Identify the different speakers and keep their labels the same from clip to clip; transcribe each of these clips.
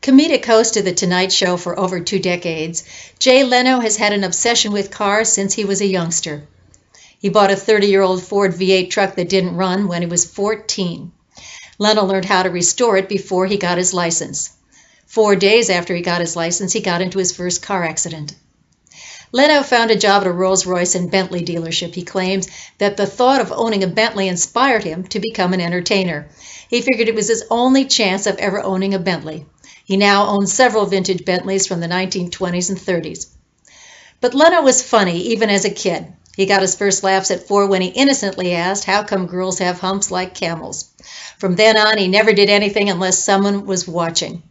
Speaker 1: Comedic host of The Tonight Show for over 2 decades, Jay Leno has had an obsession with cars since he was a youngster. He bought a 30-year-old Ford V8 truck that didn't run when he was 14. Leno learned how to restore it before he got his license. 4 days after he got his license, he got into his first car accident. Leno found a job at a Rolls-Royce and Bentley dealership. He claims that the thought of owning a Bentley inspired him to become an entertainer. He figured it was his only chance of ever owning a Bentley. He now owns several vintage Bentleys from the 1920s and 30s. But Leno was funny even as a kid. He got his first laughs at 4 when he innocently asked, "How come girls have humps like camels?" From then on, he never did anything unless someone was watching.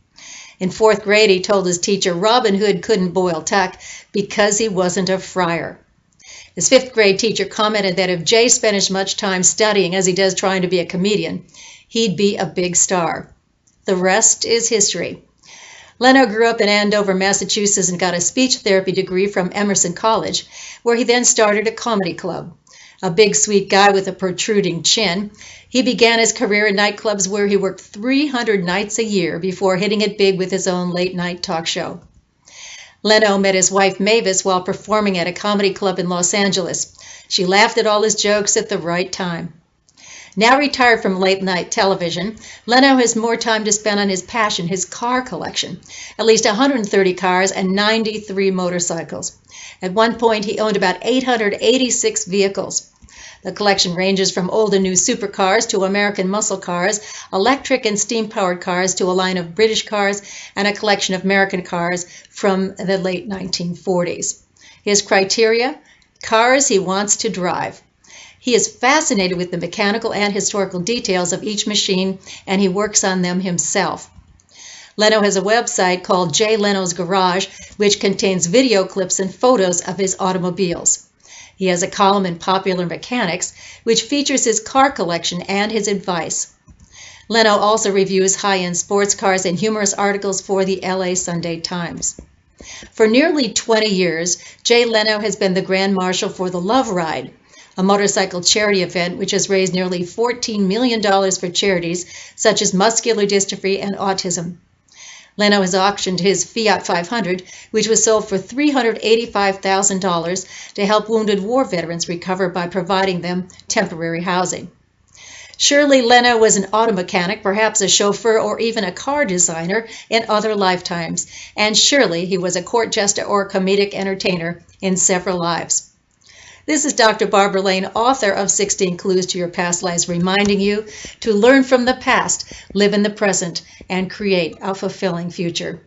Speaker 1: In 4th grade, he told his teacher Robin Hood couldn't boil tuck because he wasn't a friar. His 5th grade teacher commented that if Jay spent as much time studying as he does trying to be a comedian, he'd be a big star. The rest is history. Leno grew up in Andover, Massachusetts, and got a speech therapy degree from Emerson College, where he then started a comedy club. A big, sweet guy with a protruding chin, he began his career in nightclubs where he worked 300 nights a year before hitting it big with his own late-night talk show. Leno met his wife Mavis while performing at a comedy club in Los Angeles. She laughed at all his jokes at the right time. Now retired from late-night television, Leno has more time to spend on his passion, his car collection. At least 130 cars and 93 motorcycles. At one point, he owned about 886 vehicles. The collection ranges from old and new supercars to American muscle cars, electric and steam-powered cars to a line of British cars, and a collection of American cars from the late 1940s. His criteria? Cars he wants to drive. He is fascinated with the mechanical and historical details of each machine, and he works on them himself. Leno has a website called Jay Leno's Garage, which contains video clips and photos of his automobiles. He has a column in Popular Mechanics, which features his car collection and his advice. Leno also reviews high-end sports cars and humorous articles for the LA Sunday Times. For nearly 20 years, Jay Leno has been the Grand Marshal for the Love Ride, a motorcycle charity event which has raised nearly $14 million for charities such as muscular dystrophy and autism. Leno has auctioned his Fiat 500, which was sold for $385,000 to help wounded war veterans recover by providing them temporary housing. Surely Leno was an auto mechanic, perhaps a chauffeur, or even a car designer in other lifetimes, and surely he was a court jester or a comedic entertainer in several lives. This is Dr. Barbara Lane, author of 16 Clues to Your Past Lives, reminding you to learn from the past, live in the present, and create a fulfilling future.